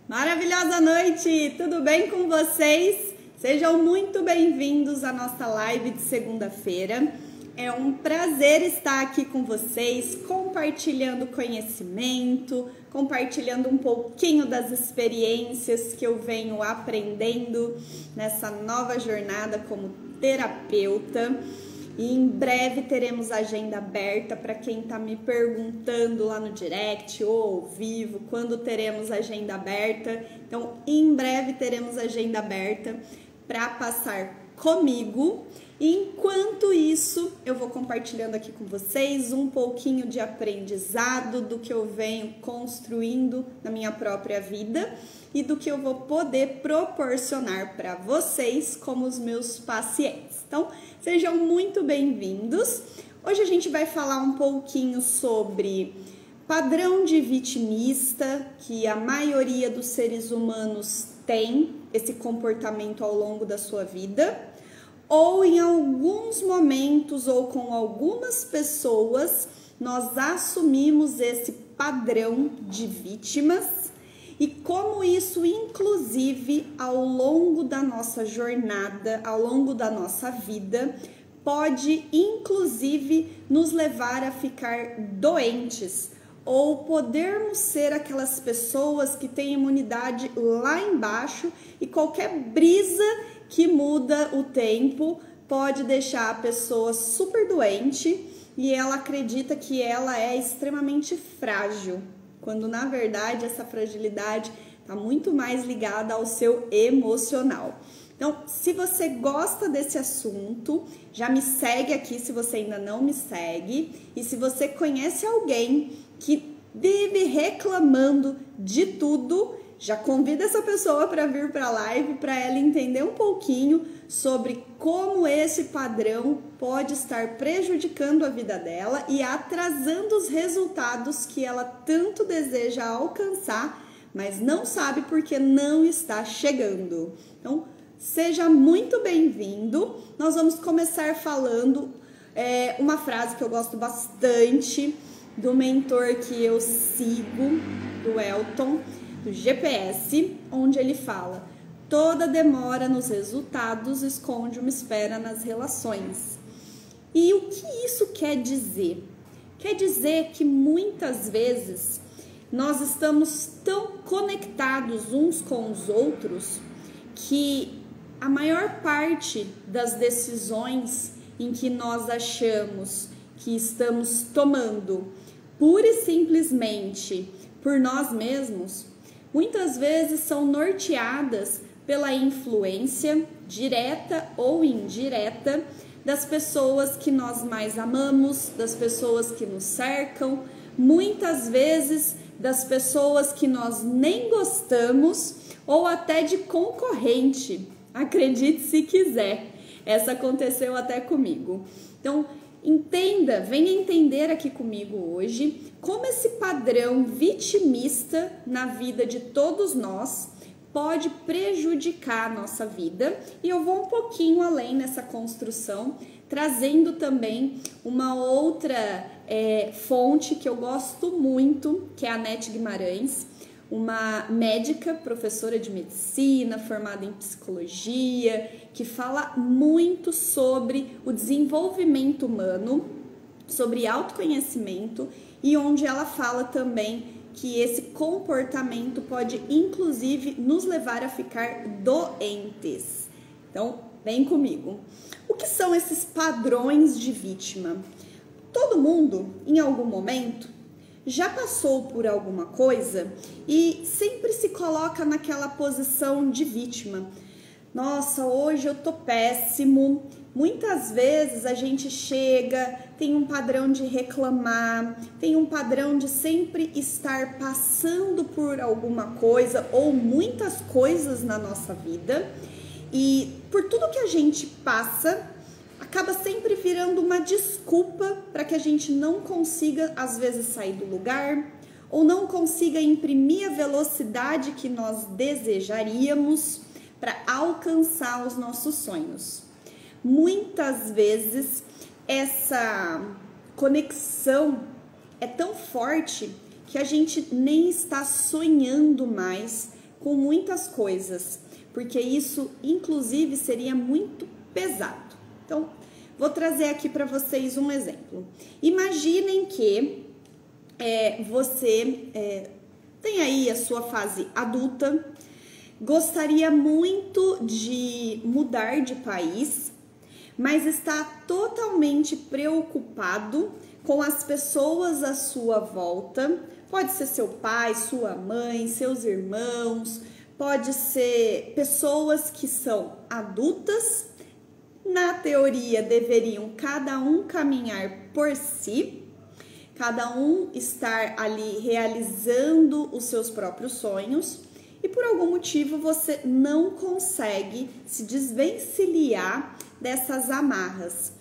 Maravilhosa noite! Tudo bem com vocês? Sejam muito bem-vindos à nossa live de segunda-feira. É um prazer estar aqui com vocês, compartilhando conhecimento, compartilhando um pouquinho das experiências que eu venho aprendendo nessa nova jornada como terapeuta. E em breve teremos agenda aberta para quem está me perguntando lá no direct ou ao vivo, quando teremos agenda aberta. Então, em breve teremos agenda aberta para passar comigo. E enquanto isso, eu vou compartilhando aqui com vocês um pouquinho de aprendizado do que eu venho construindo na minha própria vida e do que eu vou poder proporcionar para vocês como os meus pacientes. Então, sejam muito bem-vindos. Hoje a gente vai falar um pouquinho sobre padrão de vitimista, que a maioria dos seres humanos tem esse comportamento ao longo da sua vida, ou em alguns momentos ou com algumas pessoas nós assumimos esse padrão de vítimas e como isso, inclusive, ao longo da nossa jornada, ao longo da nossa vida, pode, inclusive, nos levar a ficar doentes ou podermos ser aquelas pessoas que têm imunidade lá embaixo e qualquer brisa que muda o tempo pode deixar a pessoa super doente e ela acredita que ela é extremamente frágil, quando na verdade essa fragilidade está muito mais ligada ao seu emocional. Então, se você gosta desse assunto, já me segue aqui se você ainda não me segue. E se você conhece alguém que vive reclamando de tudo, já convida essa pessoa para vir para a live, para ela entender um pouquinho sobre como esse padrão pode estar prejudicando a vida dela e atrasando os resultados que ela tanto deseja alcançar, mas não sabe porque não está chegando. Então, seja muito bem-vindo. Nós vamos começar falando uma frase que eu gosto bastante do mentor que eu sigo, do Elton, do GPS, onde ele fala: toda demora nos resultados esconde uma espera nas relações. E o que isso quer dizer? Quer dizer que muitas vezes nós estamos tão conectados uns com os outros que a maior parte das decisões em que nós achamos que estamos tomando pura e simplesmente por nós mesmos, muitas vezes são norteadas pela influência direta ou indireta das pessoas que nós mais amamos, das pessoas que nos cercam, muitas vezes das pessoas que nós nem gostamos ou até de concorrente. Acredite se quiser, essa aconteceu até comigo. Então, entenda, venha entender aqui comigo hoje como esse padrão vitimista na vida de todos nós pode prejudicar a nossa vida. E eu vou um pouquinho além nessa construção, trazendo também uma outra fonte que eu gosto muito, que é a Nete Guimarães, uma médica, professora de medicina, formada em psicologia, que fala muito sobre o desenvolvimento humano, sobre autoconhecimento, e onde ela fala também que esse comportamento pode, inclusive, nos levar a ficar doentes. Então, vem comigo. O que são esses padrões de vítima? Todo mundo, em algum momento, já passou por alguma coisa e sempre se coloca naquela posição de vítima. Nossa, hoje eu tô péssimo. Muitas vezes a gente chega, tem um padrão de reclamar, tem um padrão de sempre estar passando por alguma coisa ou muitas coisas na nossa vida. E por tudo que a gente passa, acaba sempre virando uma desculpa para que a gente não consiga, às vezes, sair do lugar ou não consiga imprimir a velocidade que nós desejaríamos para alcançar os nossos sonhos. Muitas vezes, essa conexão é tão forte que a gente nem está sonhando mais com muitas coisas, porque isso, inclusive, seria muito pesado. Então, vou trazer aqui para vocês um exemplo. Imaginem que você tem aí a sua fase adulta, gostaria muito de mudar de país, mas está totalmente preocupado com as pessoas à sua volta. Pode ser seu pai, sua mãe, seus irmãos, pode ser pessoas que são adultas. Na teoria, deveriam cada um caminhar por si, cada um estar ali realizando os seus próprios sonhos, e por algum motivo você não consegue se desvencilhar dessas amarras.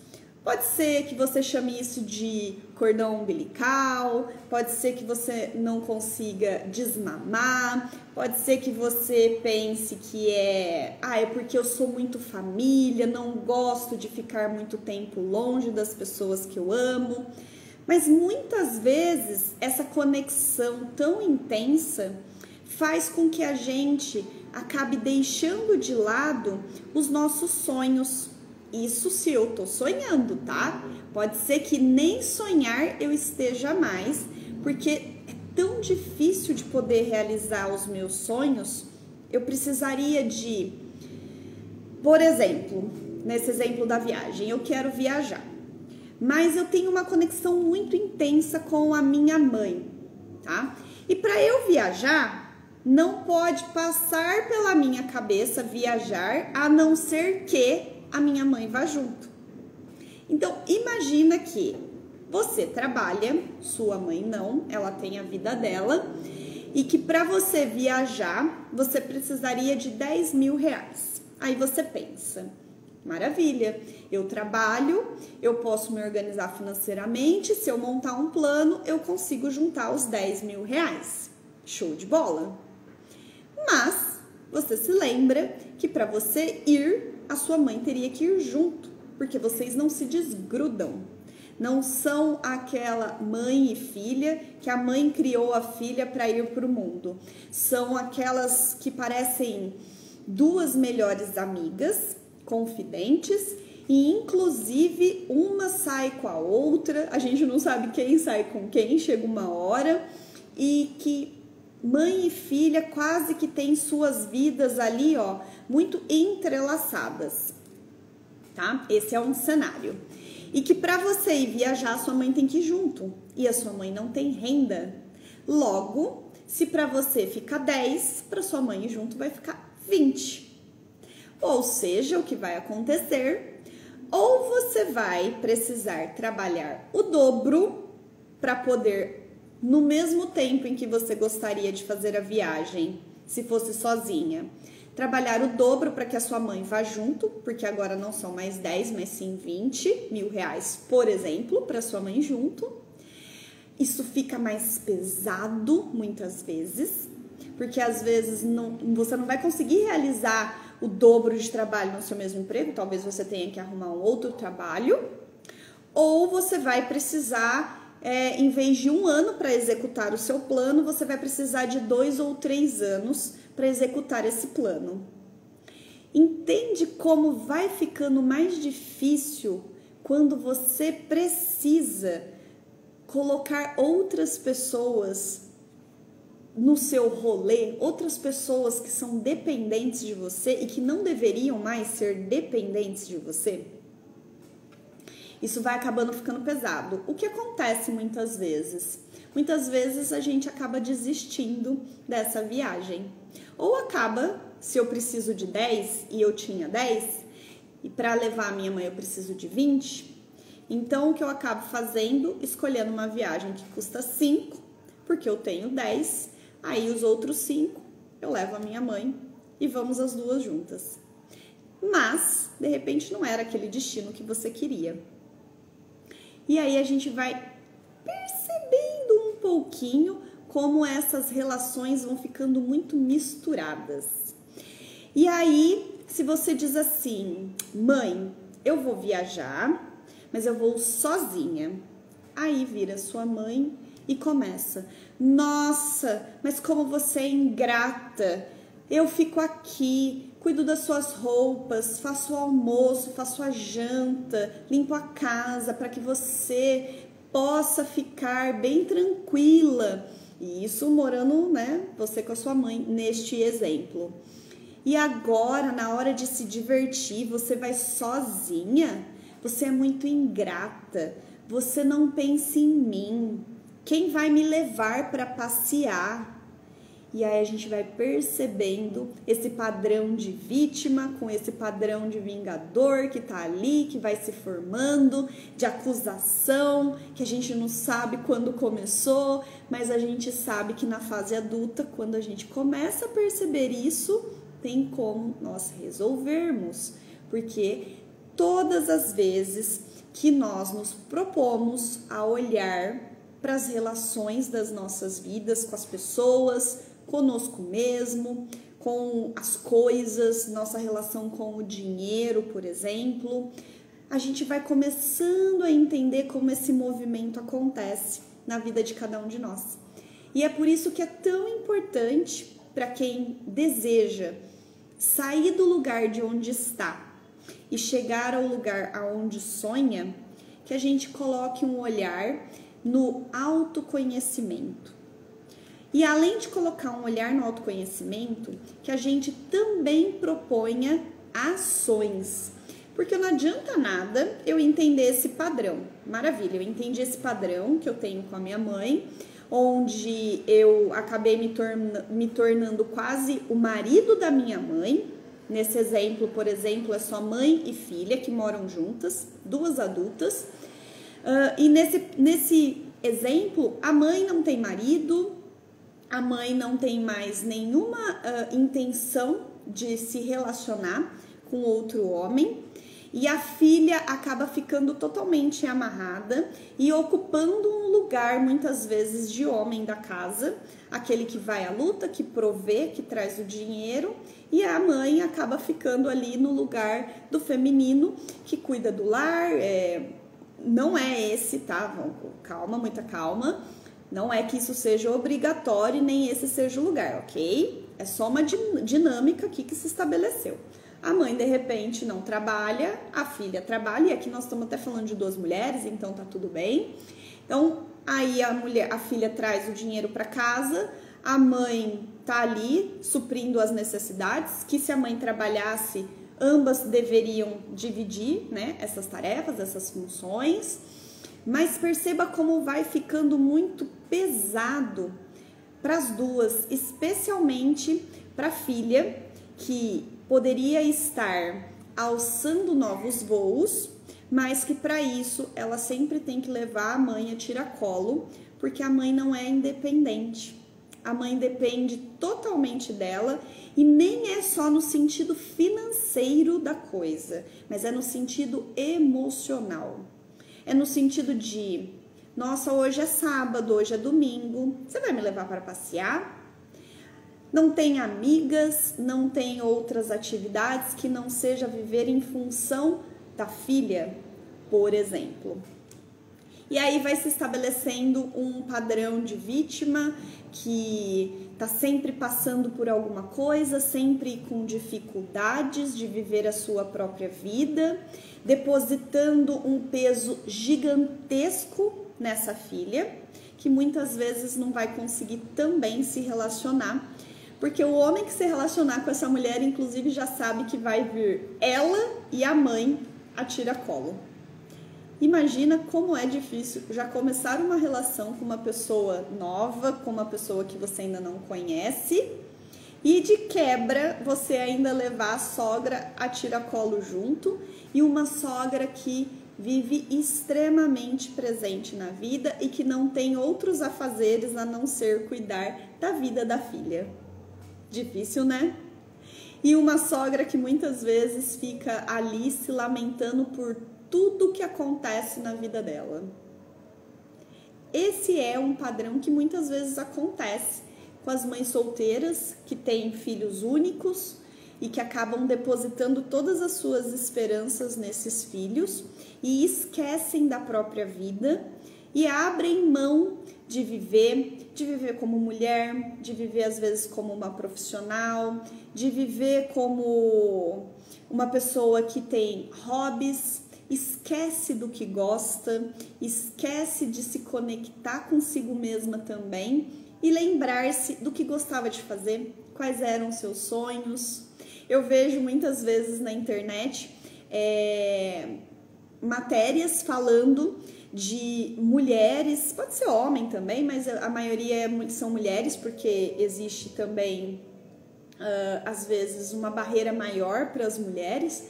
Pode ser que você chame isso de cordão umbilical, pode ser que você não consiga desmamar, pode ser que você pense que é porque eu sou muito família, não gosto de ficar muito tempo longe das pessoas que eu amo. Mas muitas vezes essa conexão tão intensa faz com que a gente acabe deixando de lado os nossos sonhos. Isso se eu tô sonhando, tá? Pode ser que nem sonhar eu esteja mais, porque é tão difícil de poder realizar os meus sonhos. Eu precisaria de, por exemplo, nesse exemplo da viagem, eu quero viajar, mas eu tenho uma conexão muito intensa com a minha mãe, tá? E para eu viajar, não pode passar pela minha cabeça viajar, a não ser que a minha mãe vá junto. Então, imagina que você trabalha, sua mãe não, ela tem a vida dela, e que para você viajar, você precisaria de 10 mil reais. Aí você pensa, maravilha, eu trabalho, eu posso me organizar financeiramente, se eu montar um plano, eu consigo juntar os 10 mil reais. Show de bola! Mas você se lembra que para você ir, a sua mãe teria que ir junto, porque vocês não se desgrudam. Não são aquela mãe e filha que a mãe criou a filha para ir para o mundo. São aquelas que parecem duas melhores amigas, confidentes, e inclusive uma sai com a outra, a gente não sabe quem sai com quem, chega uma hora, e que mãe e filha quase que têm suas vidas ali, ó, muito entrelaçadas, tá? Esse é um cenário. E que para você ir viajar, sua mãe tem que ir junto, e a sua mãe não tem renda. Logo, se para você fica 10, para sua mãe ir junto vai ficar 20. Ou seja, o que vai acontecer, ou você vai precisar trabalhar o dobro para poder, no mesmo tempo em que você gostaria de fazer a viagem, se fosse sozinha, trabalhar o dobro para que a sua mãe vá junto, porque agora não são mais 10, mas sim 20 mil reais, por exemplo, para sua mãe junto. Isso fica mais pesado muitas vezes, porque às vezes você não vai conseguir realizar o dobro de trabalho no seu mesmo emprego, talvez você tenha que arrumar um outro trabalho, ou você vai precisar, em vez de 1 ano para executar o seu plano, você vai precisar de 2 ou 3 anos para executar esse plano. Entende como vai ficando mais difícil quando você precisa colocar outras pessoas no seu rolê, outras pessoas que são dependentes de você e que não deveriam mais ser dependentes de você? Isso vai acabando ficando pesado. O que acontece muitas vezes? Muitas vezes a gente acaba desistindo dessa viagem. Ou acaba, se eu preciso de 10 e eu tinha 10, e para levar a minha mãe eu preciso de 20, então o que eu acabo fazendo? Escolhendo uma viagem que custa 5, porque eu tenho 10, aí os outros 5 eu levo a minha mãe e vamos as duas juntas. Mas, de repente, não era aquele destino que você queria. E aí a gente vai percebendo um pouquinho como essas relações vão ficando muito misturadas. E aí, se você diz assim, mãe, eu vou viajar, mas eu vou sozinha. Aí vira sua mãe e começa, nossa, mas como você é ingrata, eu fico aqui, cuido das suas roupas, faço o almoço, faço a janta, limpo a casa para que você possa ficar bem tranquila. E isso morando, né, você com a sua mãe, neste exemplo. E agora, na hora de se divertir, você vai sozinha? Você é muito ingrata. Você não pensa em mim. Quem vai me levar para passear? E aí a gente vai percebendo esse padrão de vítima com esse padrão de vingador que tá ali, que vai se formando, de acusação, que a gente não sabe quando começou, mas a gente sabe que na fase adulta, quando a gente começa a perceber isso, tem como nós resolvermos, porque todas as vezes que nós nos propomos a olhar para as relações das nossas vidas com as pessoas, conosco mesmo, com as coisas, nossa relação com o dinheiro, por exemplo, a gente vai começando a entender como esse movimento acontece na vida de cada um de nós. E é por isso que é tão importante para quem deseja sair do lugar de onde está e chegar ao lugar aonde sonha, que a gente coloque um olhar no autoconhecimento. E além de colocar um olhar no autoconhecimento, que a gente também proponha ações. Porque não adianta nada eu entender esse padrão. Maravilha, eu entendi esse padrão que eu tenho com a minha mãe, onde eu acabei me tornando quase o marido da minha mãe. Nesse exemplo, por exemplo, é só mãe e filha que moram juntas, duas adultas. E nesse exemplo, a mãe não tem marido, a mãe não tem mais nenhuma intenção de se relacionar com outro homem, e a filha acaba ficando totalmente amarrada e ocupando um lugar, muitas vezes, de homem da casa, aquele que vai à luta, que provê, que traz o dinheiro, e a mãe acaba ficando ali no lugar do feminino, que cuida do lar. Não é esse, tá? Calma, muita calma. Não é que isso seja obrigatório, nem esse seja o lugar, ok? É só uma dinâmica aqui que se estabeleceu. A mãe, de repente, não trabalha, a filha trabalha, e aqui nós estamos até falando de duas mulheres, então tá tudo bem. Então, aí a filha traz o dinheiro para casa, a mãe tá ali suprindo as necessidades, que se a mãe trabalhasse, ambas deveriam dividir, né, essas tarefas, essas funções. Mas perceba como vai ficando muito pesado para as duas, especialmente para a filha, que poderia estar alçando novos voos, mas que para isso ela sempre tem que levar a mãe a tiracolo, porque a mãe não é independente. A mãe depende totalmente dela, e nem é só no sentido financeiro da coisa, mas é no sentido emocional. É no sentido de, nossa, hoje é sábado, hoje é domingo, você vai me levar para passear? Não tem amigas, não tem outras atividades que não seja viver em função da filha, por exemplo. E aí vai se estabelecendo um padrão de vítima que está sempre passando por alguma coisa, sempre com dificuldades de viver a sua própria vida, depositando um peso gigantesco nessa filha, que muitas vezes não vai conseguir também se relacionar, porque o homem que se relacionar com essa mulher, inclusive, já sabe que vai vir ela e a mãe a tiracolo. Imagina como é difícil já começar uma relação com uma pessoa nova, com uma pessoa que você ainda não conhece, e de quebra você ainda levar a sogra a tiracolo junto, e uma sogra que vive extremamente presente na vida e que não tem outros afazeres a não ser cuidar da vida da filha. Difícil, né? E uma sogra que muitas vezes fica ali se lamentando por tudo que acontece na vida dela. Esse é um padrão que muitas vezes acontece com as mães solteiras que têm filhos únicos e que acabam depositando todas as suas esperanças nesses filhos e esquecem da própria vida e abrem mão de viver como mulher, de viver às vezes como uma profissional, de viver como uma pessoa que tem hobbies, esquece do que gosta, esquece de se conectar consigo mesma também e lembrar-se do que gostava de fazer, quais eram seus sonhos. Eu vejo muitas vezes na internet matérias falando de mulheres, pode ser homem também, mas a maioria são mulheres, porque existe também, às vezes, uma barreira maior para as mulheres,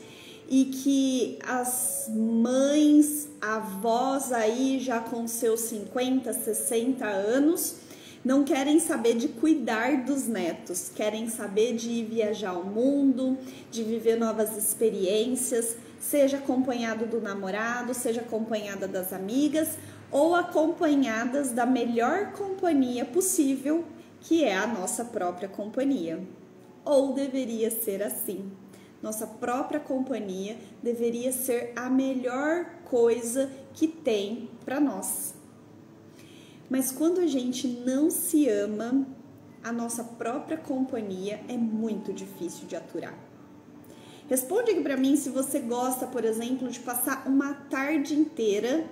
e que as mães, avós aí já com seus 50, 60 anos, não querem saber de cuidar dos netos, querem saber de viajar ao mundo, de viver novas experiências, seja acompanhado do namorado, seja acompanhada das amigas ou acompanhadas da melhor companhia possível, que é a nossa própria companhia. Ou deveria ser assim. Nossa própria companhia deveria ser a melhor coisa que tem para nós. Mas quando a gente não se ama, a nossa própria companhia é muito difícil de aturar. Responde aqui para mim se você gosta, por exemplo, de passar uma tarde inteira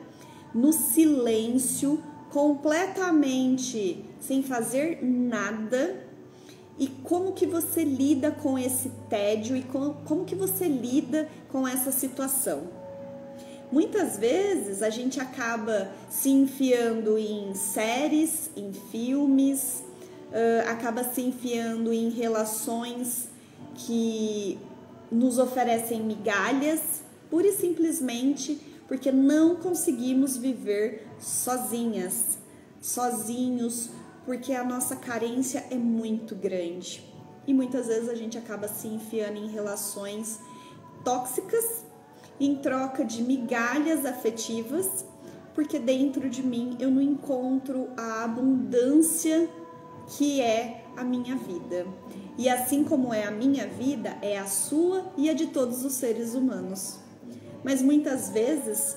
no silêncio, completamente sem fazer nada, e como que você lida com esse tédio e como que você lida com essa situação. Muitas vezes a gente acaba se enfiando em séries, em filmes, acaba se enfiando em relações que nos oferecem migalhas, pura e simplesmente porque não conseguimos viver sozinhas, sozinhos, porque a nossa carência é muito grande. E muitas vezes a gente acaba se enfiando em relações tóxicas, em troca de migalhas afetivas, porque dentro de mim eu não encontro a abundância que é a minha vida. E assim como é a minha vida, é a sua e a de todos os seres humanos. Mas muitas vezes,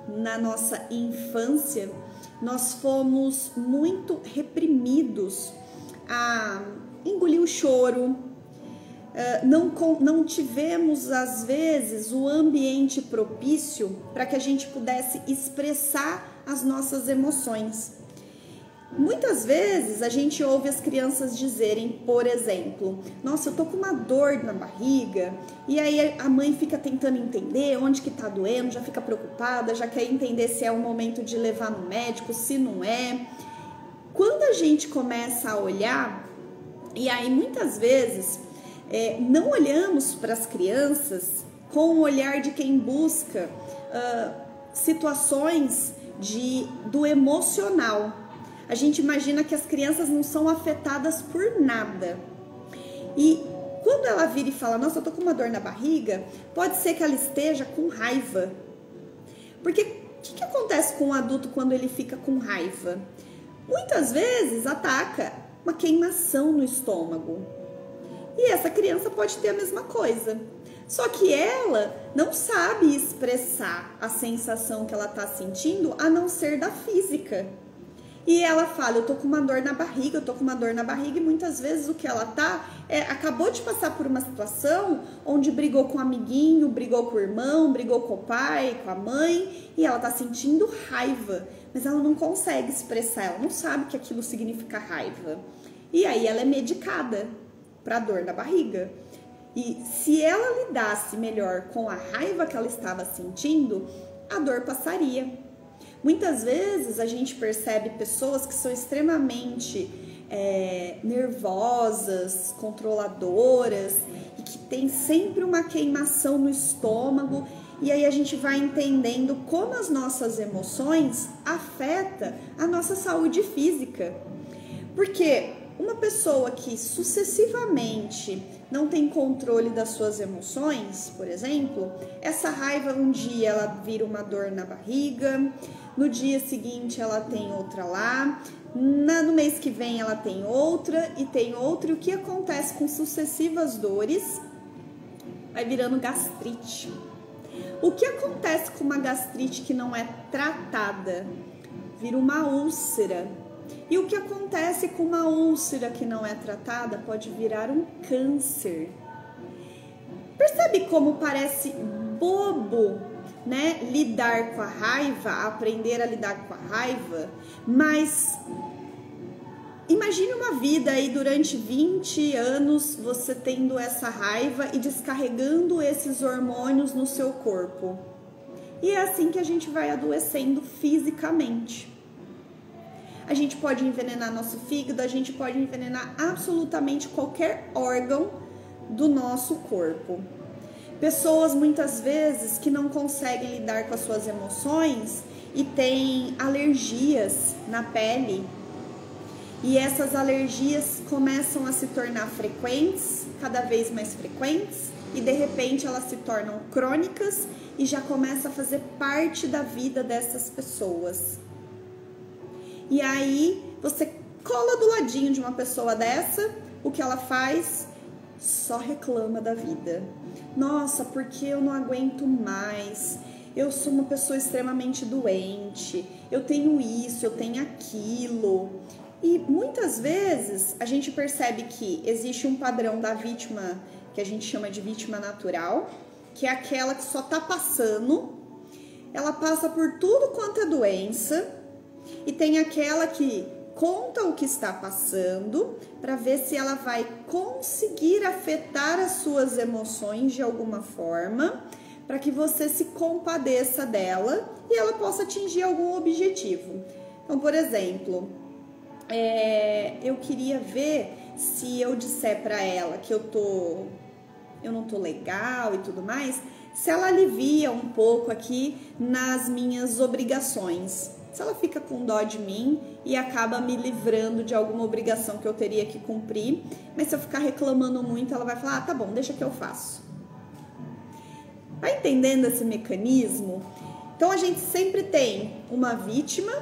na nossa infância, nós fomos muito reprimidos a engolir o choro, não tivemos, às vezes, o ambiente propício para que a gente pudesse expressar as nossas emoções. Muitas vezes a gente ouve as crianças dizerem, por exemplo, nossa, eu tô com uma dor na barriga, e aí a mãe fica tentando entender onde que tá doendo, já fica preocupada, já quer entender se é o momento de levar no médico, se não é. Quando a gente começa a olhar, e aí muitas vezes não olhamos para as crianças com o olhar de quem busca situações do emocional. A gente imagina que as crianças não são afetadas por nada. E quando ela vira e fala, nossa, eu tô com uma dor na barriga, pode ser que ela esteja com raiva. Porque o que acontece com o adulto quando ele fica com raiva? Muitas vezes ataca uma queimação no estômago. E essa criança pode ter a mesma coisa. Só que ela não sabe expressar a sensação que ela tá sentindo, a não ser da física. E ela fala, eu tô com uma dor na barriga, eu tô com uma dor na barriga, e muitas vezes o que ela acabou de passar por uma situação onde brigou com um amiguinho, brigou com o irmão, brigou com o pai, com a mãe, e ela tá sentindo raiva, mas ela não consegue expressar, ela não sabe que aquilo significa raiva. E aí ela é medicada para dor na barriga. E se ela lidasse melhor com a raiva que ela estava sentindo, a dor passaria. Muitas vezes a gente percebe pessoas que são extremamente nervosas, controladoras e que tem sempre uma queimação no estômago, e aí a gente vai entendendo como as nossas emoções afetam a nossa saúde física. Porque uma pessoa que sucessivamente não tem controle das suas emoções, por exemplo, essa raiva um dia ela vira uma dor na barriga, no dia seguinte ela tem outra lá, no mês que vem ela tem outra e tem outra, e o que acontece com sucessivas dores? Vai virando gastrite. O que acontece com uma gastrite que não é tratada? Vira uma úlcera. E o que acontece com uma úlcera que não é tratada pode virar um câncer. Percebe como parece bobo, né? Lidar com a raiva, aprender a lidar com a raiva, mas imagine uma vida aí durante 20 anos você tendo essa raiva e descarregando esses hormônios no seu corpo. E é assim que a gente vai adoecendo fisicamente. A gente pode envenenar nosso fígado, a gente pode envenenar absolutamente qualquer órgão do nosso corpo. Pessoas muitas vezes que não conseguem lidar com as suas emoções e têm alergias na pele. E essas alergias começam a se tornar frequentes, cada vez mais frequentes, e de repente elas se tornam crônicas e já começa a fazer parte da vida dessas pessoas. E aí você cola do ladinho de uma pessoa dessa, o que ela faz? Só reclama da vida. Nossa, porque eu não aguento mais, eu sou uma pessoa extremamente doente, eu tenho isso, eu tenho aquilo. E muitas vezes a gente percebe que existe um padrão da vítima, que a gente chama de vítima natural, que é aquela que só tá passando, ela passa por tudo quanto é doença, e tem aquela que conta o que está passando para ver se ela vai conseguir afetar as suas emoções de alguma forma, para que você se compadeça dela e ela possa atingir algum objetivo. Então, por exemplo, eu queria ver se eu disser para ela que eu não tô legal e tudo mais, se ela alivia um pouco aqui nas minhas obrigações. Se ela fica com dó de mim e acaba me livrando de alguma obrigação que eu teria que cumprir, mas se eu ficar reclamando muito, ela vai falar, tá bom, deixa que eu faço. Vai entendendo esse mecanismo? Então a gente sempre tem uma vítima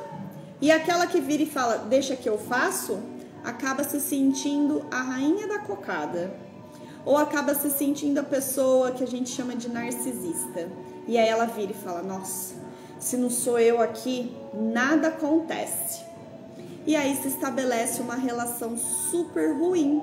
e aquela que vira e fala, deixa que eu faço, acaba se sentindo a rainha da cocada. Ou acaba se sentindo a pessoa que a gente chama de narcisista. E aí ela vira e fala, nossa, se não sou eu aqui, nada acontece. E aí se estabelece uma relação super ruim.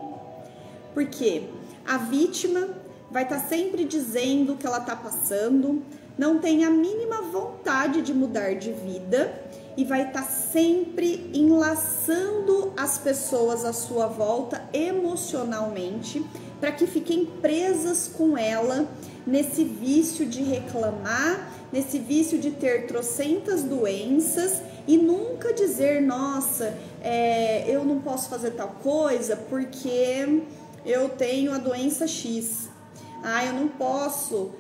Porque a vítima vai estar sempre dizendo o que ela está passando, não tem a mínima vontade de mudar de vida e vai estar sempre enlaçando as pessoas à sua volta emocionalmente para que fiquem presas com ela nesse vício de reclamar, nesse vício de ter trocentas doenças e nunca dizer, nossa, eu não posso fazer tal coisa porque eu tenho a doença X. Eu não posso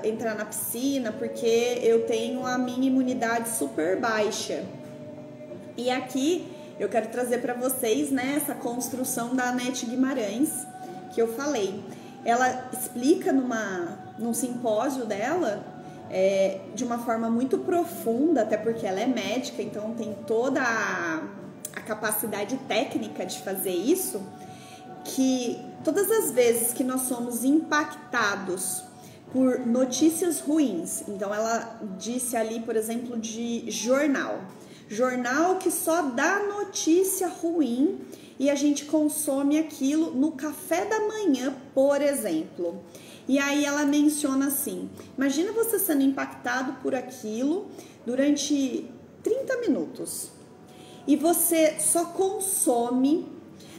entrar na piscina porque eu tenho a minha imunidade super baixa. E aqui eu quero trazer para vocês, né, essa construção da Anete Guimarães que eu falei. Ela explica num simpósio dela de uma forma muito profunda, até porque ela é médica, então tem toda a capacidade técnica de fazer isso, que todas as vezes que nós somos impactados por notícias ruins, então ela disse ali, por exemplo, de jornal que só dá notícia ruim e a gente consome aquilo no café da manhã, por exemplo. E aí ela menciona assim, imagina você sendo impactado por aquilo durante 30 minutos e você só consome,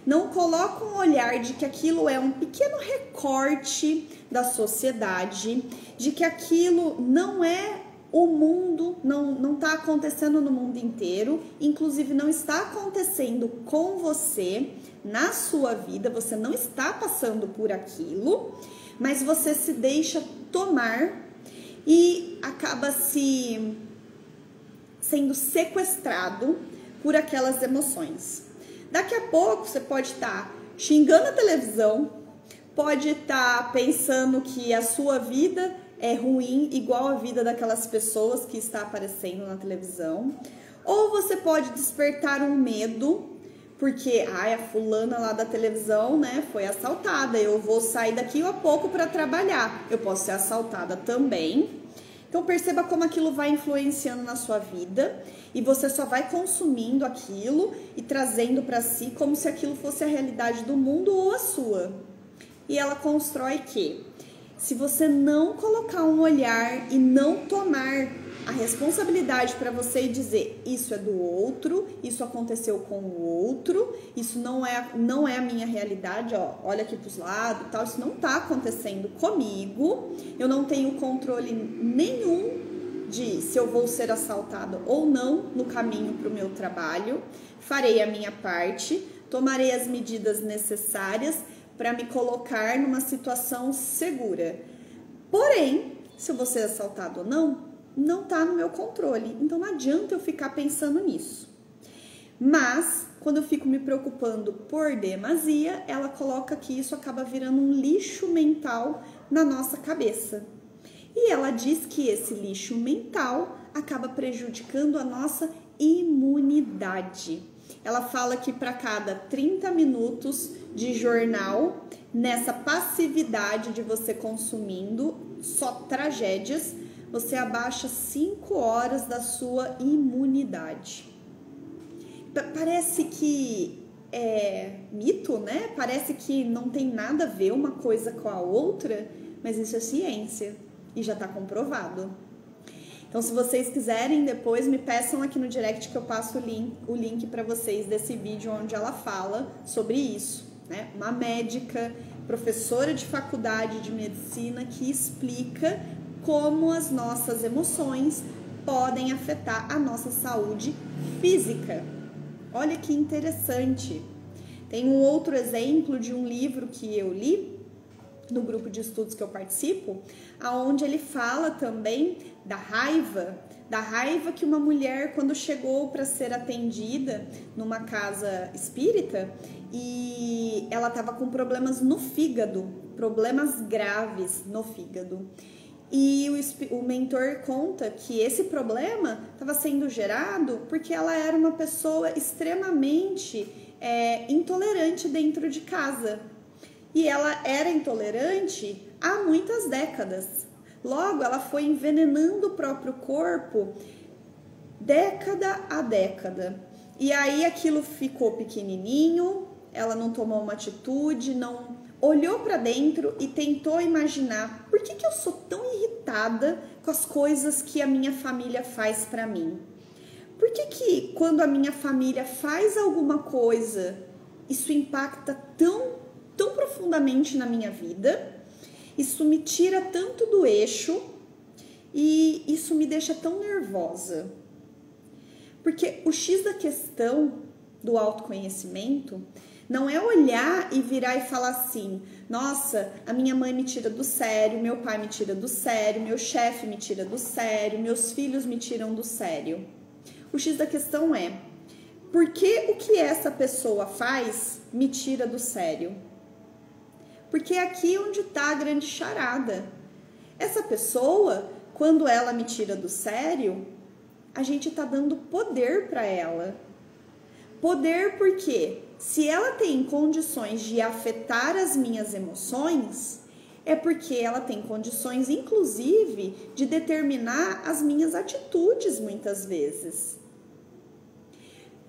não coloca um olhar de que aquilo é um pequeno recorte da sociedade, de que aquilo não é o mundo, não está acontecendo no mundo inteiro, inclusive não está acontecendo com você, na sua vida, você não está passando por aquilo, mas você se deixa tomar e acaba sendo sequestrado por aquelas emoções. Daqui a pouco você pode estar xingando a televisão, pode estar pensando que a sua vida é ruim, igual a vida daquelas pessoas que está aparecendo na televisão. Ou você pode despertar um medo, porque a fulana lá da televisão, né, foi assaltada, eu vou sair daqui a pouco para trabalhar, eu posso ser assaltada também. Então perceba como aquilo vai influenciando na sua vida e você só vai consumindo aquilo e trazendo para si como se aquilo fosse a realidade do mundo ou a sua. E ela constrói que, se você não colocar um olhar e não tomar a responsabilidade para você e dizer, isso é do outro, isso aconteceu com o outro, isso não é a minha realidade, ó, olha aqui pros lados e tal, isso não tá acontecendo comigo, eu não tenho controle nenhum de se eu vou ser assaltada ou não no caminho para o meu trabalho, farei a minha parte, tomarei as medidas necessárias para me colocar numa situação segura. Porém, se eu vou ser assaltado ou não está no meu controle. Então não adianta eu ficar pensando nisso. Mas, quando eu fico me preocupando por demasia, ela coloca que isso acaba virando um lixo mental na nossa cabeça. E ela diz que esse lixo mental acaba prejudicando a nossa imunidade. Ela fala que para cada 30 minutos de jornal, nessa passividade de você consumindo só tragédias, você abaixa 5 horas da sua imunidade. Parece que é mito, né? Parece que não tem nada a ver uma coisa com a outra, mas isso é ciência e já está comprovado. Então, se vocês quiserem, depois me peçam aqui no direct que eu passo o link para vocês desse vídeo onde ela fala sobre isso, né? Uma médica, professora de faculdade de medicina que explica como as nossas emoções podem afetar a nossa saúde física. Olha que interessante. Tem um outro exemplo de um livro que eu li no grupo de estudos que eu participo, aonde ele fala também da raiva que uma mulher, quando chegou para ser atendida numa casa espírita, e ela estava com problemas no fígado, problemas graves no fígado. E o mentor conta que esse problema estava sendo gerado porque ela era uma pessoa extremamente intolerante dentro de casa. E ela era intolerante há muitas décadas. Logo, ela foi envenenando o próprio corpo década a década. E aí aquilo ficou pequenininho, ela não tomou uma atitude, não olhou para dentro e tentou imaginar por que eu sou tão irritada com as coisas que a minha família faz para mim? Por que quando a minha família faz alguma coisa, isso impacta tão profundamente na minha vida, isso me tira tanto do eixo e isso me deixa tão nervosa? Porque o X da questão do autoconhecimento não é olhar e virar e falar assim, nossa, a minha mãe me tira do sério, meu pai me tira do sério, meu chefe me tira do sério, meus filhos me tiram do sério. O X da questão é, por que o que essa pessoa faz me tira do sério? Porque é aqui onde está a grande charada. Essa pessoa, quando ela me tira do sério, a gente está dando poder para ela. Poder porque se ela tem condições de afetar as minhas emoções, é porque ela tem condições, inclusive, de determinar as minhas atitudes muitas vezes.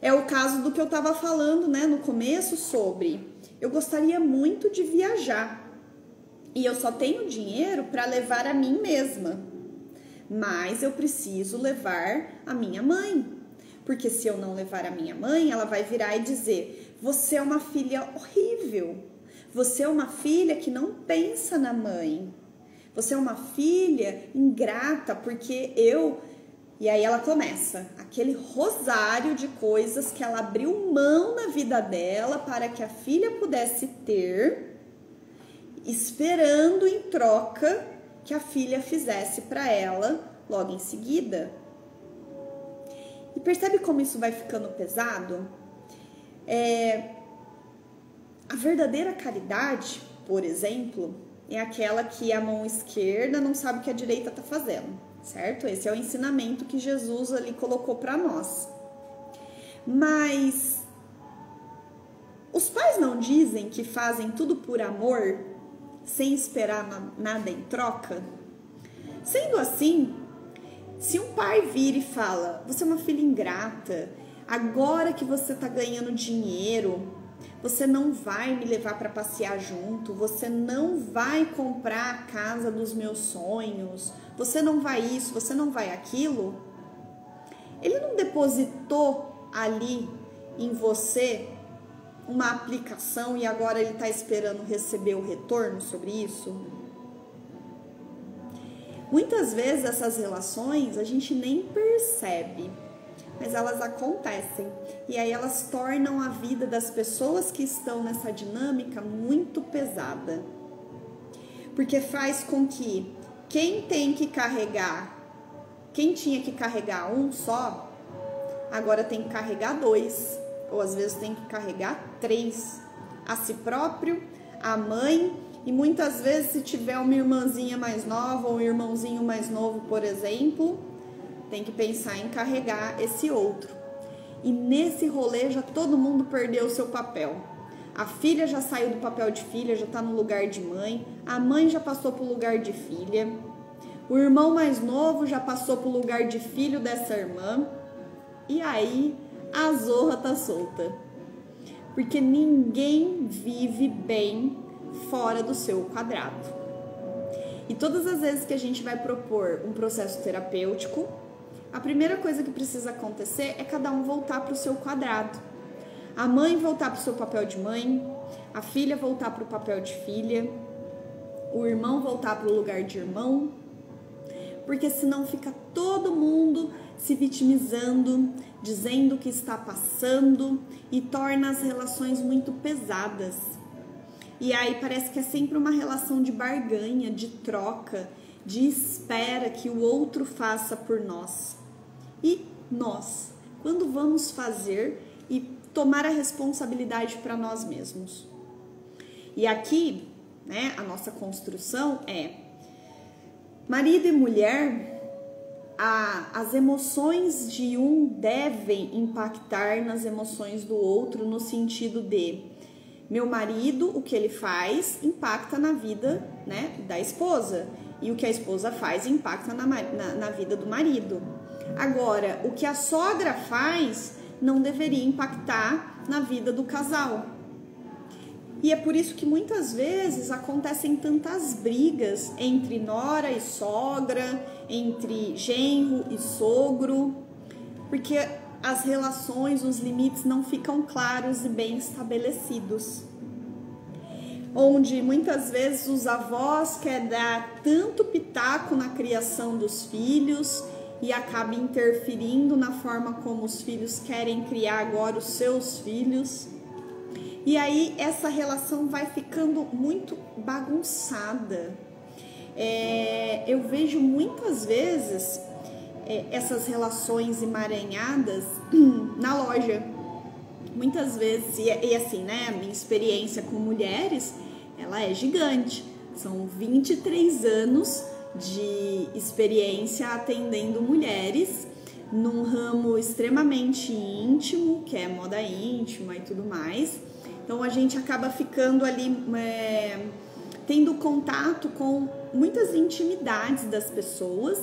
É o caso do que eu estava falando, né, no começo sobre... Eu gostaria muito de viajar e eu só tenho dinheiro para levar a mim mesma, mas eu preciso levar a minha mãe, porque se eu não levar a minha mãe, ela vai virar e dizer, você é uma filha horrível, você é uma filha que não pensa na mãe, você é uma filha ingrata porque eu... E aí ela começa aquele rosário de coisas que ela abriu mão na vida dela para que a filha pudesse ter, esperando em troca que a filha fizesse para ela logo em seguida. E percebe como isso vai ficando pesado? A verdadeira caridade, por exemplo, é aquela que a mão esquerda não sabe o que a direita está fazendo. Certo? Esse é o ensinamento que Jesus ali colocou para nós. Mas os pais não dizem que fazem tudo por amor, sem esperar nada em troca? Sendo assim, Se um pai vira e fala, você é uma filha ingrata, agora que você tá ganhando dinheiro, você não vai me levar para passear junto, você não vai comprar a casa dos meus sonhos, você não vai isso, você não vai aquilo, ele não depositou ali em você uma aplicação e agora ele está esperando receber o retorno sobre isso? Muitas vezes essas relações a gente nem percebe, mas elas acontecem e aí elas tornam a vida das pessoas que estão nessa dinâmica muito pesada, porque faz com que quem tinha que carregar um só, agora tem que carregar dois, ou às vezes tem que carregar três, a si próprio, a mãe, e muitas vezes se tiver uma irmãzinha mais nova ou um irmãozinho mais novo, por exemplo, tem que pensar em carregar esse outro. E nesse rolê já todo mundo perdeu o seu papel. A filha já saiu do papel de filha, já está no lugar de mãe, a mãe já passou para o lugar de filha, o irmão mais novo já passou para o lugar de filho dessa irmã, e aí a zorra tá solta, porque ninguém vive bem fora do seu quadrado. E todas as vezes que a gente vai propor um processo terapêutico, a primeira coisa que precisa acontecer é cada um voltar para o seu quadrado. A mãe voltar para o seu papel de mãe, a filha voltar para o papel de filha, o irmão voltar para o lugar de irmão, porque senão fica todo mundo se vitimizando, dizendo o que está passando e torna as relações muito pesadas. E aí parece que é sempre uma relação de barganha, de troca, de espera que o outro faça por nós. E nós, quando vamos fazer e tomar a responsabilidade para nós mesmos? E aqui, né, a nossa construção é marido e mulher. As emoções de um devem impactar nas emoções do outro, no sentido de meu marido, o que ele faz impacta na vida, né, da esposa, e o que a esposa faz impacta na vida do marido. Agora, o que a sogra faz não deveria impactar na vida do casal. E é por isso que muitas vezes acontecem tantas brigas entre nora e sogra, entre genro e sogro, porque as relações, os limites não ficam claros e bem estabelecidos. Onde muitas vezes os avós querem dar tanto pitaco na criação dos filhos e acaba interferindo na forma como os filhos querem criar agora os seus filhos. E aí essa relação vai ficando muito bagunçada. Eu vejo muitas vezes essas relações emaranhadas na loja. Muitas vezes, e assim, né, a minha experiência com mulheres, ela é gigante. São 23 anos de experiência atendendo mulheres num ramo extremamente íntimo, que é moda íntima e tudo mais. Então a gente acaba ficando ali, tendo contato com muitas intimidades das pessoas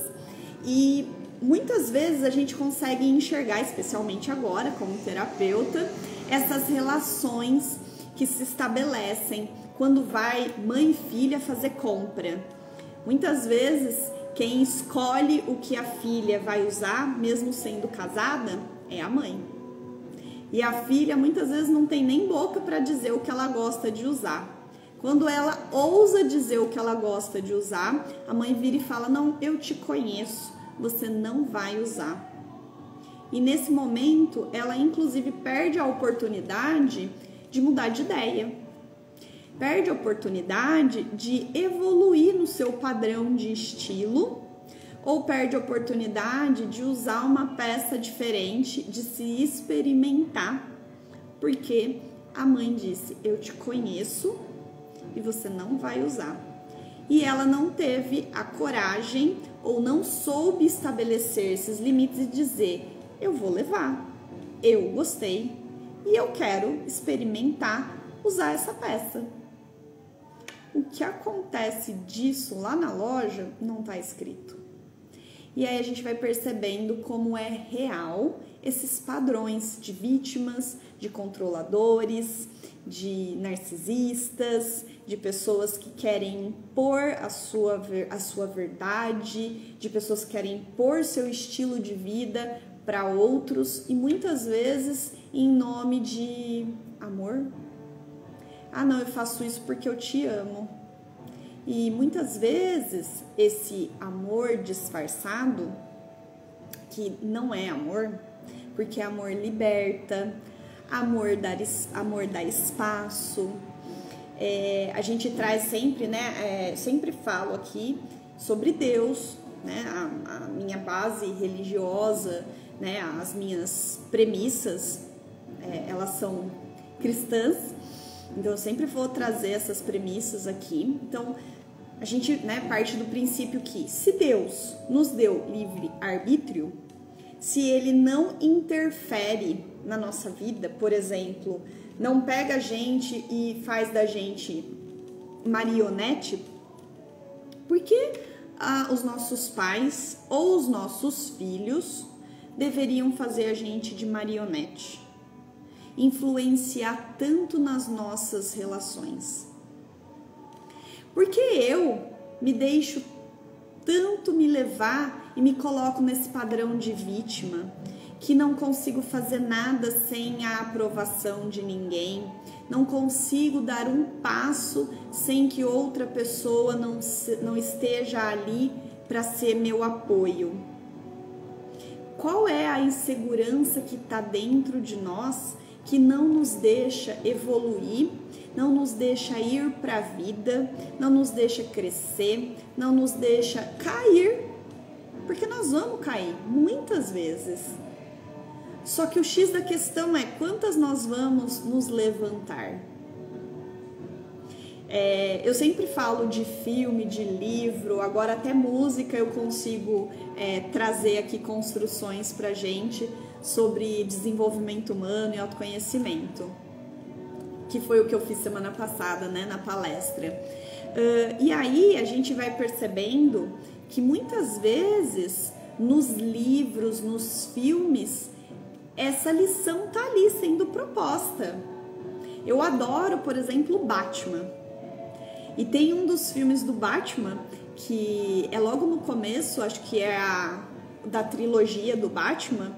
e muitas vezes a gente consegue enxergar, especialmente agora como terapeuta, essas relações que se estabelecem quando vai mãe e filha fazer compra. Muitas vezes quem escolhe o que a filha vai usar, mesmo sendo casada, é a mãe. E a filha muitas vezes não tem nem boca para dizer o que ela gosta de usar. Quando ela ousa dizer o que ela gosta de usar, a mãe vira e fala, não, eu te conheço, você não vai usar. E nesse momento, ela inclusive perde a oportunidade de mudar de ideia. Perde a oportunidade de evoluir no seu padrão de estilo, ou perde a oportunidade de usar uma peça diferente, de se experimentar, porque a mãe disse, eu te conheço e você não vai usar. E ela não teve a coragem ou não soube estabelecer esses limites e dizer, eu vou levar, eu gostei e eu quero experimentar usar essa peça. O que acontece disso lá na loja não está escrito. E aí a gente vai percebendo como é real esses padrões de vítimas, de controladores, de narcisistas, de pessoas que querem impor a sua verdade, de pessoas que querem impor seu estilo de vida para outros e muitas vezes em nome de amor. Ah, não, eu faço isso porque eu te amo. E muitas vezes esse amor disfarçado, que não é amor, porque amor liberta, amor dá espaço. A gente traz sempre, né? Sempre falo aqui sobre Deus, né? A minha base religiosa, né? As minhas premissas, elas são cristãs. Então eu sempre vou trazer essas premissas aqui. Então a gente, né, parte do princípio que se Deus nos deu livre arbítrio, se ele não interfere na nossa vida, por exemplo, não pega a gente e faz da gente marionete, por que os nossos pais ou os nossos filhos deveriam fazer a gente de marionete? Influenciar tanto nas nossas relações? Porque eu me deixo tanto me levar e me coloco nesse padrão de vítima, que não consigo fazer nada sem a aprovação de ninguém, não consigo dar um passo sem que outra pessoa não esteja ali para ser meu apoio. Qual é a insegurança que está dentro de nós que não nos deixa evoluir, não nos deixa ir para a vida, não nos deixa crescer, não nos deixa cair? Porque nós vamos cair, muitas vezes. Só que o X da questão é quantas nós vamos nos levantar. Eu sempre falo de filme, de livro, agora até música eu consigo trazer aqui construções pra gente sobre desenvolvimento humano e autoconhecimento, que foi o que eu fiz semana passada, né, na palestra. E aí a gente vai percebendo que muitas vezes nos livros, nos filmes, essa lição tá ali sendo proposta. Eu adoro, por exemplo, Batman. E tem um dos filmes do Batman que é logo no começo, acho que é da trilogia do Batman,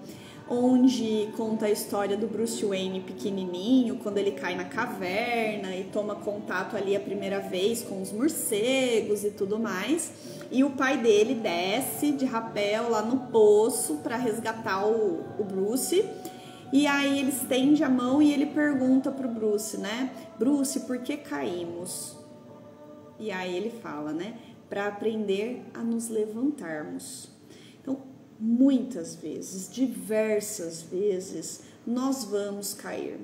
onde conta a história do Bruce Wayne pequenininho, quando ele cai na caverna e toma contato ali a primeira vez com os morcegos e tudo mais. E o pai dele desce de rapel lá no poço para resgatar o Bruce. E aí ele estende a mão e ele pergunta pro Bruce, né? Bruce, por que caímos? E aí ele fala, né? Para aprender a nos levantarmos. Então, muitas vezes, diversas vezes, nós vamos cair.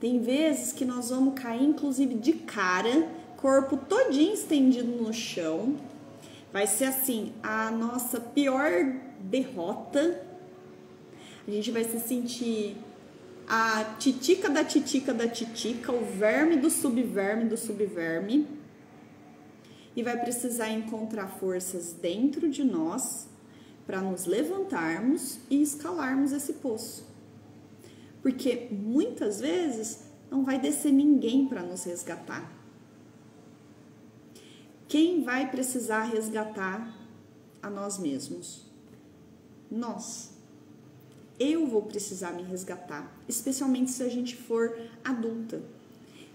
Tem vezes que nós vamos cair, inclusive de cara, corpo todinho estendido no chão. Vai ser assim, a nossa pior derrota. A gente vai se sentir a titica da titica da titica, o verme do subverme do subverme. E vai precisar encontrar forças dentro de nós para nos levantarmos e escalarmos esse poço. Porque muitas vezes não vai descer ninguém para nos resgatar. Quem vai precisar resgatar a nós mesmos? Nós. Eu vou precisar me resgatar, especialmente se a gente for adulta.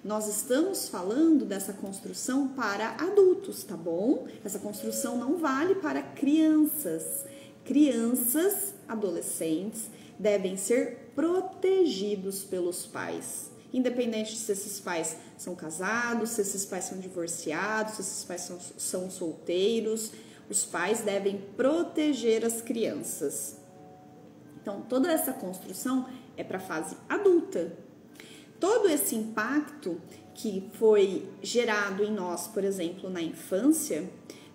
Nós estamos falando dessa construção para adultos, tá bom? Essa construção não vale para crianças. Crianças, adolescentes, devem ser protegidos pelos pais. Independente se esses pais são casados, se esses pais são divorciados, se esses pais são solteiros, os pais devem proteger as crianças. Então, toda essa construção é para a fase adulta. Todo esse impacto que foi gerado em nós, por exemplo, na infância,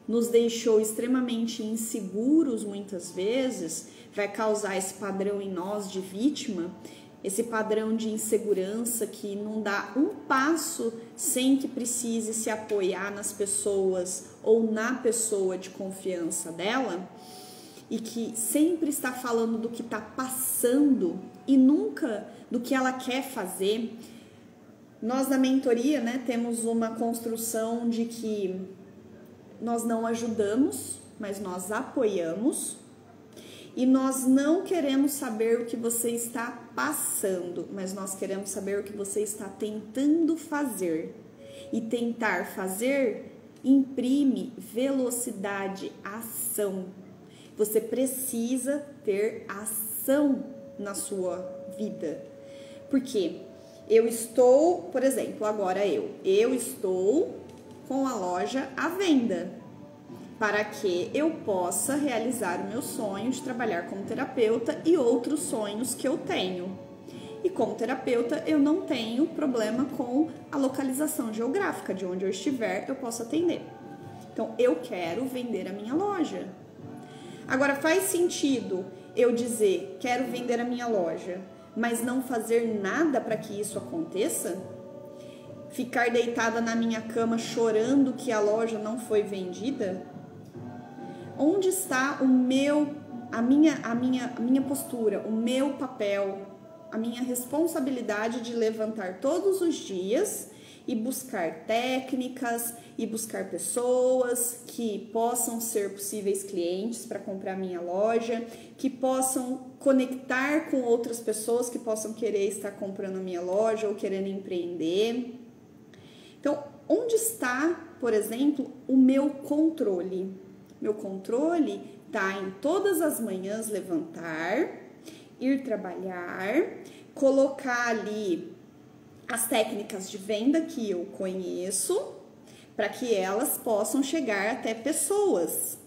nos deixou extremamente inseguros muitas vezes, vai causar esse padrão em nós de vítima, esse padrão de insegurança que não dá um passo sem que precise se apoiar nas pessoas ou na pessoa de confiança dela. e que sempre está falando do que está passando e nunca do que ela quer fazer. Nós na mentoria, né, temos uma construção de que nós não ajudamos, mas nós apoiamos. E nós não queremos saber o que você está passando, mas nós queremos saber o que você está tentando fazer. E tentar fazer imprime velocidade, ação. Você precisa ter ação na sua vida. Por quê? Eu estou, por exemplo, agora eu estou com a loja à venda, para que eu possa realizar o meu sonho de trabalhar como terapeuta e outros sonhos que eu tenho. E como terapeuta, eu não tenho problema com a localização geográfica, de onde eu estiver, eu posso atender. Então, eu quero vender a minha loja. Agora, faz sentido eu dizer, quero vender a minha loja, mas não fazer nada para que isso aconteça? Ficar deitada na minha cama chorando que a loja não foi vendida? Onde está a minha postura, o meu papel, a minha responsabilidade de levantar todos os dias e buscar técnicas e buscar pessoas que possam ser possíveis clientes para comprar minha loja, que possam conectar com outras pessoas que possam querer estar comprando a minha loja ou querendo empreender. Então, onde está, por exemplo, o meu controle? Meu controle está em todas as manhãs levantar, ir trabalhar, colocar ali as técnicas de venda que eu conheço, para que elas possam chegar até pessoas.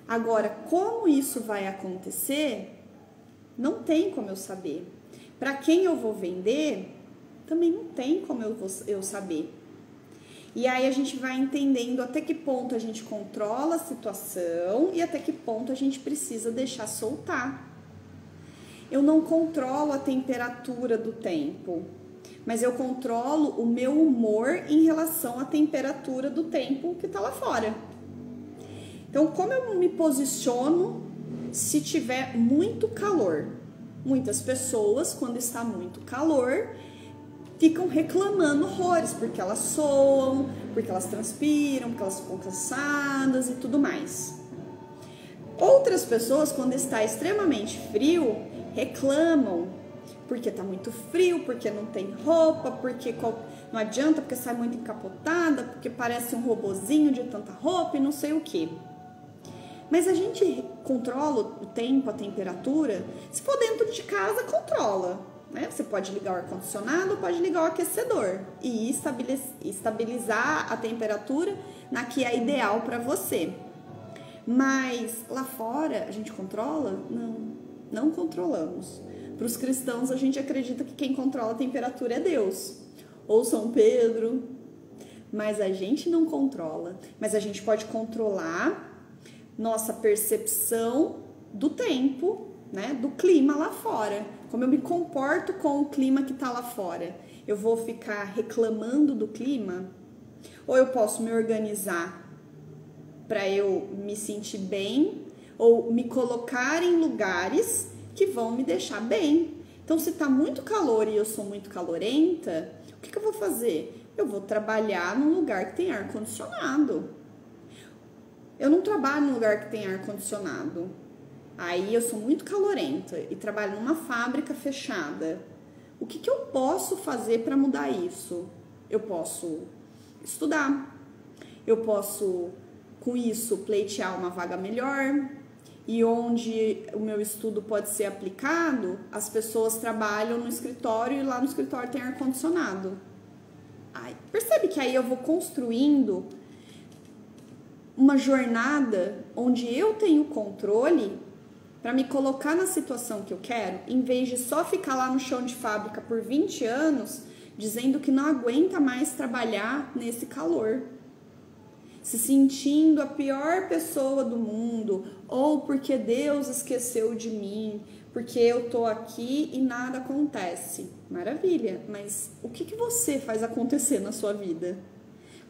Agora, como isso vai acontecer, não tem como eu saber. Para quem eu vou vender, também não tem como eu saber. E aí a gente vai entendendo até que ponto a gente controla a situação e até que ponto a gente precisa deixar soltar. Eu não controlo a temperatura do tempo, mas eu controlo o meu humor em relação à temperatura do tempo que tá lá fora. Então, como eu me posiciono se tiver muito calor? Muitas pessoas, quando está muito calor, ficam reclamando horrores, porque elas soam, porque elas transpiram, porque elas ficam cansadas e tudo mais. Outras pessoas, quando está extremamente frio, reclamam, porque tá muito frio, porque não tem roupa, porque não adianta, porque sai muito encapotada, porque parece um robozinho de tanta roupa e não sei o que. Mas a gente controla o tempo, a temperatura. Se for dentro de casa, controla, né? Você pode ligar o ar-condicionado, pode ligar o aquecedor e estabilizar a temperatura na que é ideal para você. Mas lá fora a gente controla? Não controlamos. Para os cristãos, a gente acredita que quem controla a temperatura é Deus, ou São Pedro, mas a gente não controla. Mas a gente pode controlar nossa percepção do tempo, né, do clima lá fora. Como eu me comporto com o clima que está lá fora. Eu vou ficar reclamando do clima? Ou eu posso me organizar para eu me sentir bem ou me colocar em lugares que vão me deixar bem? Então, se tá muito calor e eu sou muito calorenta, o que eu vou fazer? Eu vou trabalhar num lugar que tem ar-condicionado. Eu não trabalho num lugar que tem ar-condicionado. Aí eu sou muito calorenta e trabalho numa fábrica fechada. O que eu posso fazer para mudar isso? Eu posso estudar. Eu posso, com isso, pleitear uma vaga melhor. E onde o meu estudo pode ser aplicado, as pessoas trabalham no escritório e lá no escritório tem ar-condicionado. Percebe que aí eu vou construindo uma jornada onde eu tenho controle para me colocar na situação que eu quero, em vez de só ficar lá no chão de fábrica por 20 anos, dizendo que não aguenta mais trabalhar nesse calor. Se sentindo a pior pessoa do mundo, ou porque Deus esqueceu de mim, porque eu tô aqui e nada acontece. Maravilha, mas o que você faz acontecer na sua vida?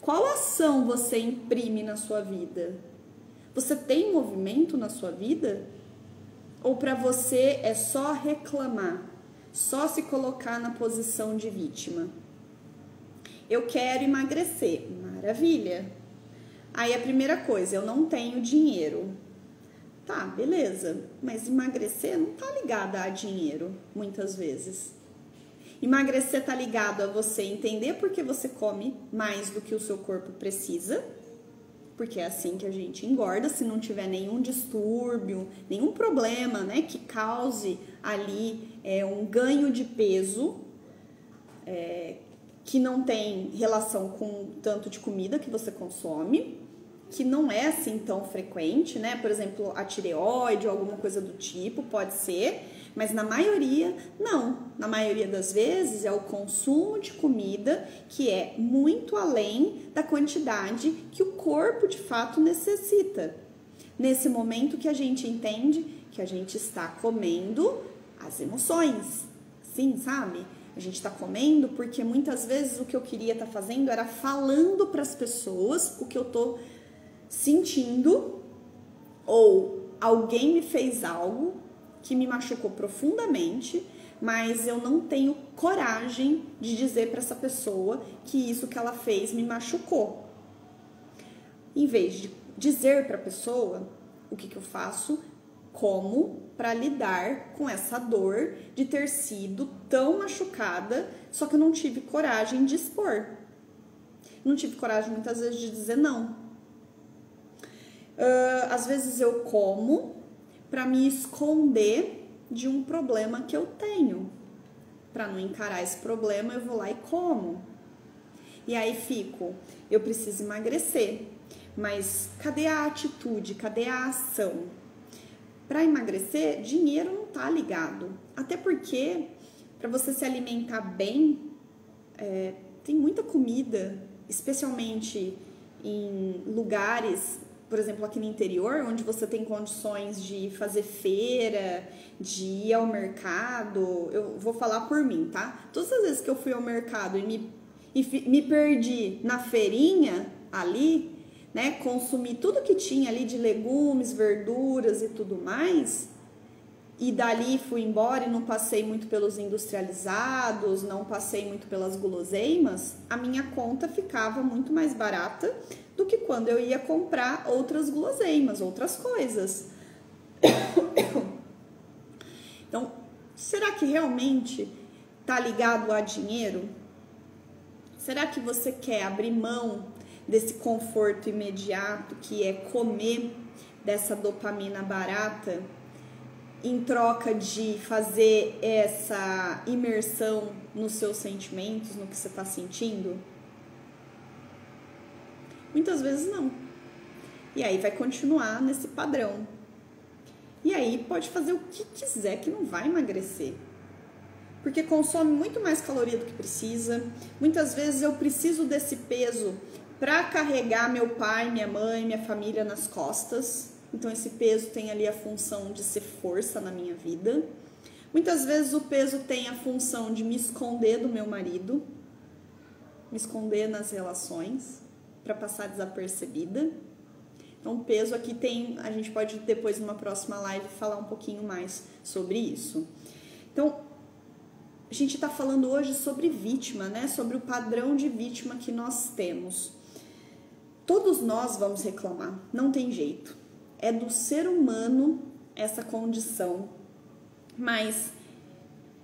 Qual ação você imprime na sua vida? Você tem movimento na sua vida? Ou para você é só reclamar, só se colocar na posição de vítima? Eu quero emagrecer, maravilha. Aí a primeira coisa, eu não tenho dinheiro. Tá, beleza, mas emagrecer não tá ligada a dinheiro, muitas vezes. Emagrecer tá ligado a você entender porque você come mais do que o seu corpo precisa, porque é assim que a gente engorda, se não tiver nenhum distúrbio, nenhum problema, né, que cause ali um ganho de peso, que não tem relação com o tanto de comida que você consome, que não é assim tão frequente, né? Por exemplo, a tireoide ou alguma coisa do tipo, pode ser, mas na maioria, não. Na maioria das vezes é o consumo de comida que é muito além da quantidade que o corpo de fato necessita. Nesse momento que a gente entende que a gente está comendo as emoções, sim, sabe? A gente está comendo porque muitas vezes o que eu queria estar fazendo era falando para as pessoas o que eu tô sentindo, ou alguém me fez algo que me machucou profundamente, mas eu não tenho coragem de dizer para essa pessoa que isso que ela fez me machucou. Em vez de dizer para a pessoa, o que eu faço? Como para lidar com essa dor de ter sido tão machucada, só que eu não tive coragem de expor. Não tive coragem muitas vezes de dizer não. Às vezes eu como para me esconder de um problema que eu tenho. Para não encarar esse problema, eu vou lá e como. E aí eu preciso emagrecer, mas cadê a atitude, cadê a ação? Para emagrecer, dinheiro não tá ligado. Até porque, para você se alimentar bem, tem muita comida, especialmente em lugares, por exemplo, aqui no interior, onde você tem condições de fazer feira, de ir ao mercado. Eu vou falar por mim, tá? Todas as vezes que eu fui ao mercado e me perdi na feirinha ali, né, consumi tudo que tinha ali de legumes, verduras e tudo mais, e dali fui embora e não passei muito pelos industrializados, não passei muito pelas guloseimas, a minha conta ficava muito mais barata do que quando eu ia comprar outras guloseimas, outras coisas. Então, será que realmente tá ligado a dinheiro? Será que você quer abrir mão desse conforto imediato que é comer dessa dopamina barata em troca de fazer essa imersão nos seus sentimentos, no que você está sentindo? Muitas vezes não. E aí vai continuar nesse padrão. E aí pode fazer o que quiser que não vai emagrecer. Porque consome muito mais caloria do que precisa. Muitas vezes eu preciso desse peso para carregar meu pai, minha mãe, minha família nas costas. Então esse peso tem ali a função de ser força na minha vida. Muitas vezes o peso tem a função de me esconder do meu marido, me esconder nas relações, para passar desapercebida. Então o peso aqui a gente pode depois numa próxima live falar um pouquinho mais sobre isso. Então a gente está falando hoje sobre vítima, né? Sobre o padrão de vítima que nós temos. Todos nós vamos reclamar, não tem jeito. É do ser humano essa condição. Mas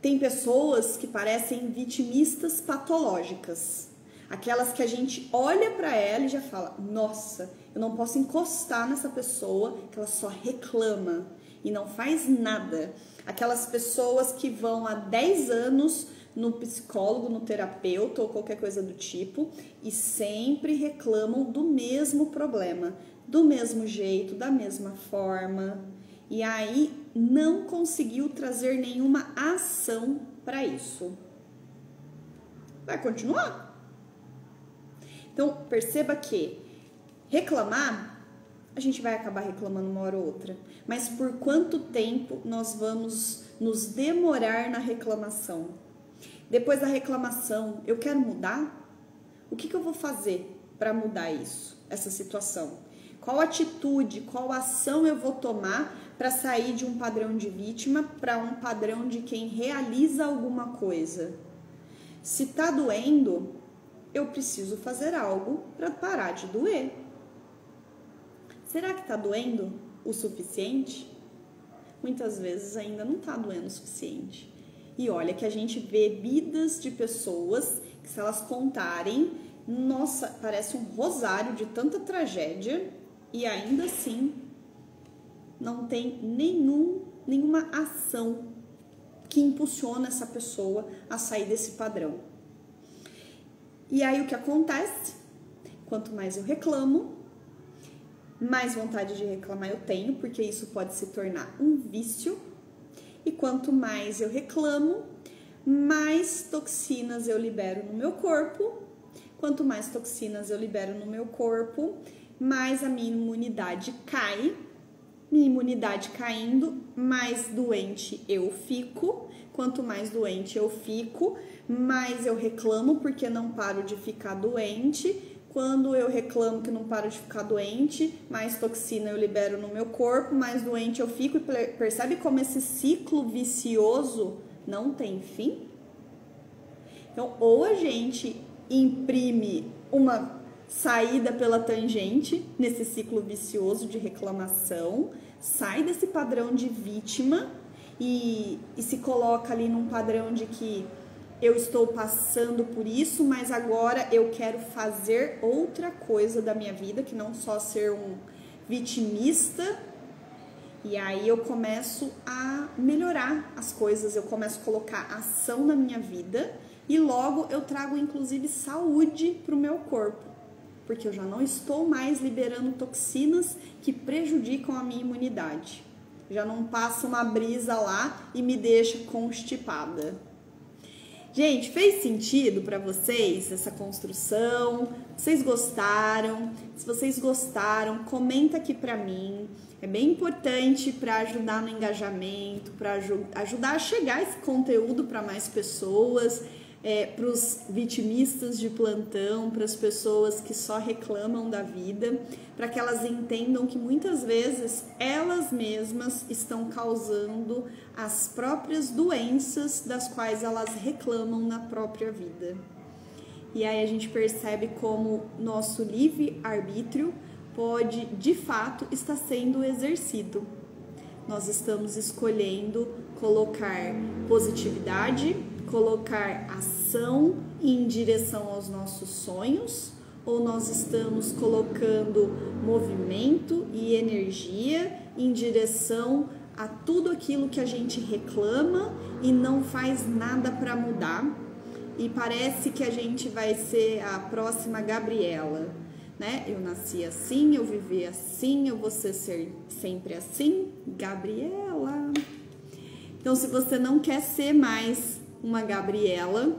tem pessoas que parecem vitimistas patológicas. Aquelas que a gente olha para ela e já fala, nossa, eu não posso encostar nessa pessoa que ela só reclama e não faz nada. Aquelas pessoas que vão há 10 anos no psicólogo, no terapeuta ou qualquer coisa do tipo e sempre reclamam do mesmo problema, do mesmo jeito, da mesma forma. E aí não conseguiu trazer nenhuma ação para isso. Vai continuar. Então, perceba que reclamar, a gente vai acabar reclamando uma hora ou outra. Mas por quanto tempo nós vamos nos demorar na reclamação? Depois da reclamação, eu quero mudar? O que eu vou fazer para mudar isso, essa situação? Qual atitude, qual ação eu vou tomar para sair de um padrão de vítima para um padrão de quem realiza alguma coisa? Se tá doendo, eu preciso fazer algo para parar de doer. Será que tá doendo o suficiente? Muitas vezes ainda não tá doendo o suficiente. E olha que a gente vê vidas de pessoas que, se elas contarem, nossa, parece um rosário de tanta tragédia, e ainda assim não tem nenhuma ação que impulsiona essa pessoa a sair desse padrão. E aí o que acontece? Quanto mais eu reclamo, mais vontade de reclamar eu tenho, porque isso pode se tornar um vício. E quanto mais eu reclamo, mais toxinas eu libero no meu corpo. Quanto mais toxinas eu libero no meu corpo, mais a minha imunidade cai. Minha imunidade caindo, mais doente eu fico. Quanto mais doente eu fico, mais eu reclamo porque não paro de ficar doente. Quando eu reclamo que não paro de ficar doente, mais toxina eu libero no meu corpo, mais doente eu fico. E percebe como esse ciclo vicioso não tem fim? Então, ou a gente imprime uma saída pela tangente nesse ciclo vicioso de reclamação, sai desse padrão de vítima e se coloca ali num padrão de que eu estou passando por isso, mas agora eu quero fazer outra coisa da minha vida, que não só ser um vitimista. E aí eu começo a melhorar as coisas, eu começo a colocar ação na minha vida e logo eu trago inclusive saúde para o meu corpo, porque eu já não estou mais liberando toxinas que prejudicam a minha imunidade. Já não passa uma brisa lá e me deixa constipada. Gente, fez sentido para vocês essa construção? Vocês gostaram? Se vocês gostaram, comenta aqui para mim. É bem importante para ajudar no engajamento, para ajudar a chegar esse conteúdo para mais pessoas, para os vitimistas de plantão, para as pessoas que só reclamam da vida, para que elas entendam que muitas vezes elas mesmas estão causando as próprias doenças das quais elas reclamam na própria vida. E aí a gente percebe como nosso livre-arbítrio pode, de fato, estar sendo exercido. Nós estamos escolhendo colocar positividade, colocar ação em direção aos nossos sonhos, ou nós estamos colocando movimento e energia em direção a tudo aquilo que a gente reclama e não faz nada para mudar, e parece que a gente vai ser a próxima Gabriela, né? Eu nasci assim, eu vivi assim, eu vou ser sempre assim, Gabriela. Então, se você não quer ser mais uma Gabriela,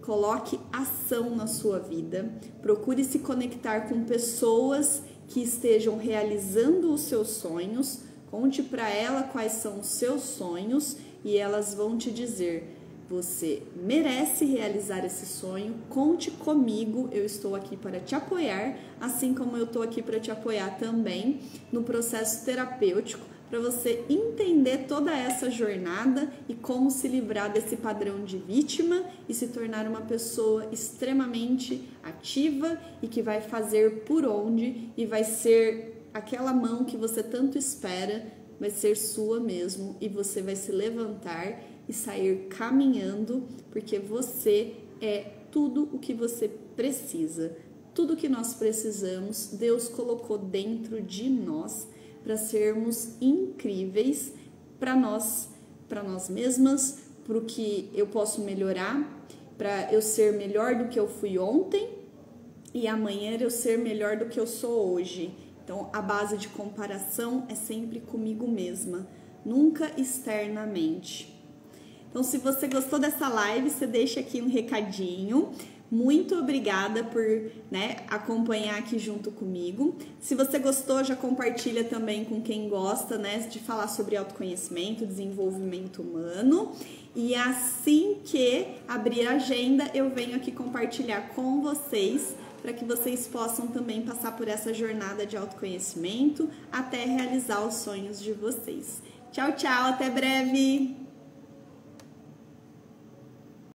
coloque ação na sua vida, procure se conectar com pessoas que estejam realizando os seus sonhos, conte para ela quais são os seus sonhos e elas vão te dizer: você merece realizar esse sonho, conte comigo, eu estou aqui para te apoiar, assim como eu estou aqui para te apoiar também no processo terapêutico, para você entender toda essa jornada e como se livrar desse padrão de vítima e se tornar uma pessoa extremamente ativa e que vai fazer por onde, e vai ser aquela mão que você tanto espera, vai ser sua mesmo, e você vai se levantar e sair caminhando, porque você é tudo o que você precisa. Tudo que nós precisamos, Deus colocou dentro de nós para sermos incríveis para nós mesmas, para o que eu posso melhorar, para eu ser melhor do que eu fui ontem e amanhã eu ser melhor do que eu sou hoje. Então, a base de comparação é sempre comigo mesma, nunca externamente. Então, se você gostou dessa live, você deixa aqui um recadinho. Muito obrigada por acompanhar aqui junto comigo. Se você gostou, já compartilha também com quem gosta de falar sobre autoconhecimento, desenvolvimento humano. E assim que abrir a agenda, eu venho aqui compartilhar com vocês, para que vocês possam também passar por essa jornada de autoconhecimento até realizar os sonhos de vocês. Tchau, tchau, até breve!